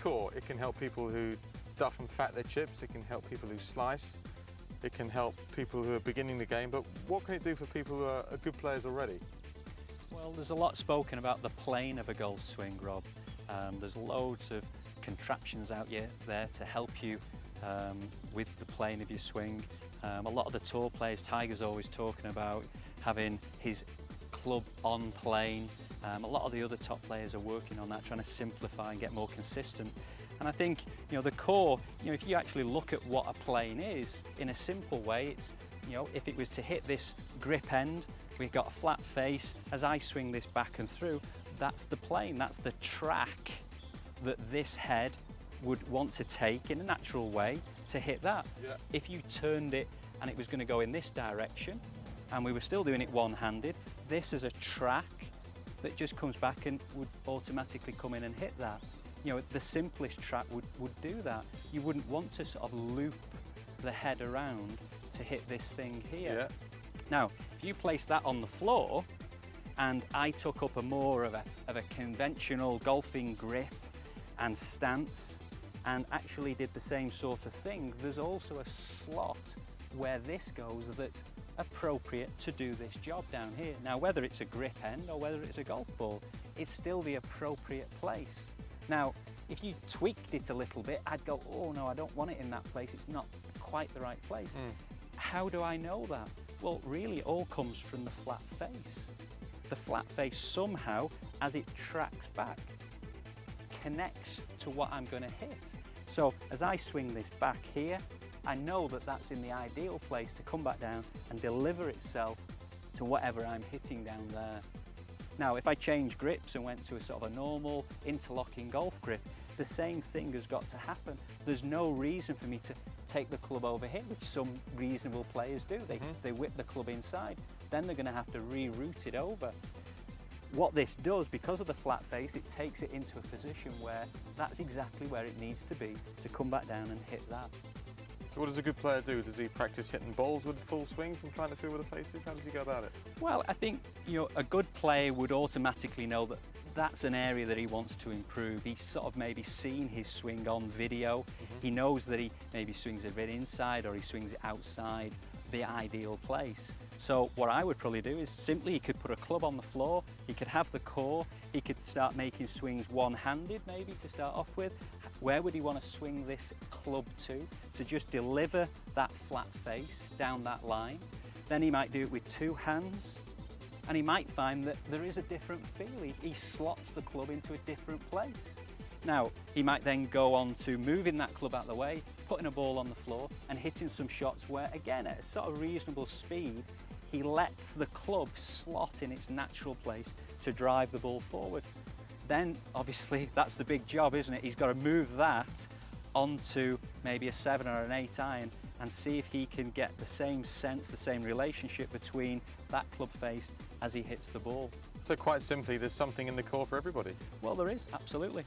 core, it can help people who duff and fat their chips, it can help people who slice, it can help people who are beginning the game, but what can it do for people who are good players already? Well, there's a lot spoken about the plane of a golf swing, Rob. There's loads of contraptions out there to help you with the plane of your swing. A lot of the tour players, Tiger's always talking about having his club on plane. A lot of the other top players are working on that, trying to simplify and get more consistent. And I think, the core, if you actually look at what a plane is, in a simple way, it's, if it was to hit this grip end, we've got a flat face. As I swing this back and through, that's the plane, that's the track that this head would want to take in a natural way to hit that. Yeah. If you turned it and it was going to go in this direction, and we were still doing it one-handed, this is a track that just comes back and would automatically come in and hit that. The simplest track would do that. You wouldn't want to sort of loop the head around to hit this thing here. Yeah. Now, if you place that on the floor and I took up a more of a conventional golfing grip and stance and actually did the same sort of thing, there's also a slot where this goes that's appropriate to do this job down here. Now, whether it's a grip end or whether it's a golf ball, it's still the appropriate place. Now, if you tweaked it a little bit, I'd go, oh no, I don't want it in that place. It's not quite the right place. How do I know that? Well, really it all comes from the flat face. The flat face somehow, as it tracks back, connects to what I'm going to hit. So as I swing this back here, I know that that's in the ideal place to come back down and deliver itself to whatever I'm hitting down there. Now, if I change grips and went to a sort of a normal interlocking golf grip, the same thing has got to happen. There's no reason for me to take the club over here, which some reasonable players do. They whip the club inside. Then they're going to have to reroute it over. What this does, because of the flat face, it takes it into a position where that's exactly where it needs to be to come back down and hit that. So what does a good player do? Does he practice hitting balls with full swings and trying to feel where the face is? How does he go about it? Well, I think a good player would automatically know that that's an area that he wants to improve. He's sort of maybe seen his swing on video. He knows that he maybe swings it a bit inside or he swings it outside the ideal place. So what I would probably do is simply he could put a club on the floor, he could have the core, he could start making swings one-handed maybe to start off with. Where would he want to swing this club to just deliver that flat face down that line? Then he might do it with two hands and he might find that there is a different feel. He slots the club into a different place. Now, he might then go on to moving that club out of the way, putting a ball on the floor and hitting some shots where, again, at a sort of reasonable speed, he lets the club slot in its natural place to drive the ball forward. Then, obviously, that's the big job, isn't it? He's got to move that onto maybe a 7 or an 8 iron and see if he can get the same sense, the same relationship between that club face as he hits the ball. So quite simply, there's something in the core for everybody? Well, there is, absolutely.